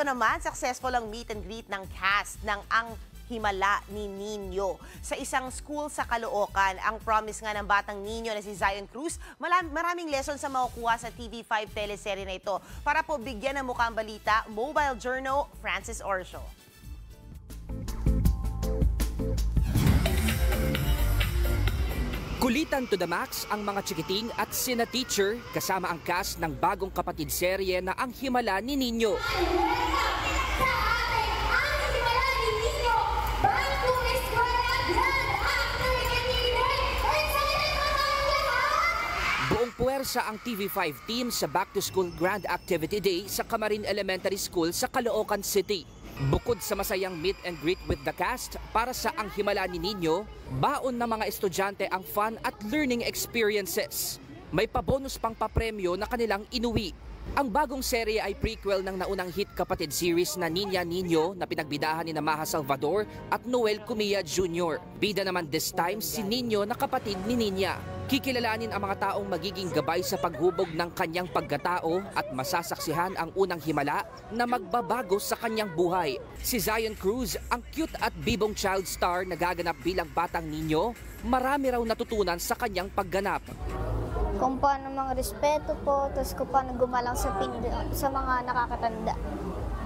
Ito naman, successful ang meet and greet ng cast ng Ang Himala ni Nino sa isang school sa Caloocan. Ang promise nga ng batang Nino na si Zion Cruz, maraming lessons sa makukuha sa TV5 teleserye na ito. Para po bigyan ng mukhang balita, Mobile Journal, Francis Orsio. Kulitan to the max ang mga chikiting at sina teacher kasama ang cast ng bagong kapatid serye na Ang Himala ni Nino. Buong puwersa ang TV5 team sa Back to School Grand Activity Day sa Camarin Elementary School sa Caloocan City. Bukod sa masayang meet and greet with the cast, para sa Ang Himala ni Nino, baon ng mga estudyante ang fun at learning experiences. May pabonus pang papremyo na kanilang inuwi. Ang bagong serye ay prequel ng naunang hit kapatid series na Niña Niño na pinagbidahan ni Maha Salvador at Noel Cumia Jr. Bida naman this time si Nino na kapatid ni Niña. Kikilalanin ang mga taong magiging gabay sa paghubog ng kanyang pagkatao at masasaksihan ang unang himala na magbabago sa kanyang buhay. Si Zion Cruz, ang cute at bibong child star na gaganap bilang batang Nino, marami raw natutunan sa kanyang pagganap. Kung paano mga respeto po, tapos kung paano gumalang sa mga nakakatanda.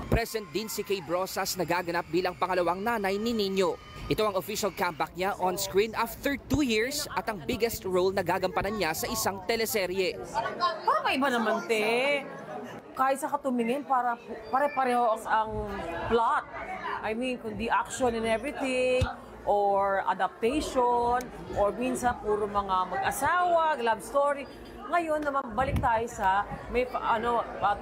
Present din si Kay Brosas na gaganap bilang pangalawang nanay ni Nino. Ito ang official comeback niya on screen after 2 years at ang biggest role na gagampanan niya sa isang teleserye. Parang iba naman, te. Kahit sa katumingin, pare-pareho ang plot. I mean, kundi action and everything, or adaptation, or minsan puro mga mag-asawa, love story. Ngayon naman balik tayo sa may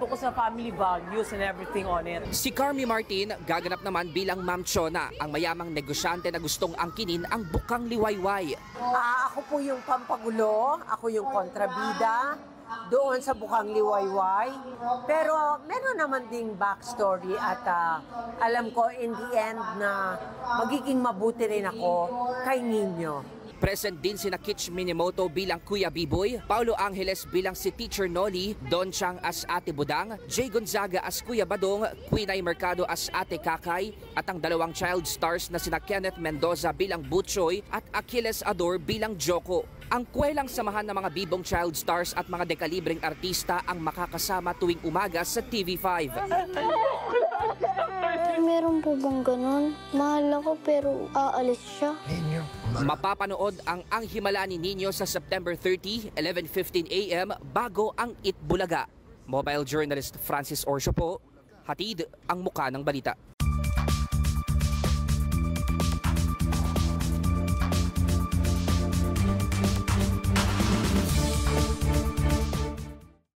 tungkol sa family values and everything on it. Si Carmi Martin gaganap naman bilang Ma'am Chona, ang mayamang negosyante na gustong angkinin ang bukang liwayway. Ako po yung pampagulo, ako yung kontrabida doon sa bukang liwayway. Pero meron naman ding backstory at alam ko in the end na magiging mabuti rin ako kay Nino. Present din sina Kitch Minimoto bilang Kuya Biboy, Paulo Angeles bilang si Teacher Noli, Don Chang as Ate Budang, Jay Gonzaga as Kuya Badong, Quinay Mercado as Ate Kakay, at ang dalawang child stars na sina Kenneth Mendoza bilang Butchoy at Achilles Ador bilang Joko. Ang kwelang samahan ng mga bibong child stars at mga dekalibreng artista ang makakasama tuwing umaga sa TV5. Meron po bang ganun? Mahal ako pero aalis siya. Mapapanood ang Ang Himala ni Nino sa September 30, 11:15 AM bago ang Itbulaga. Mobile journalist Francis Orsio po, hatid ang muka ng balita.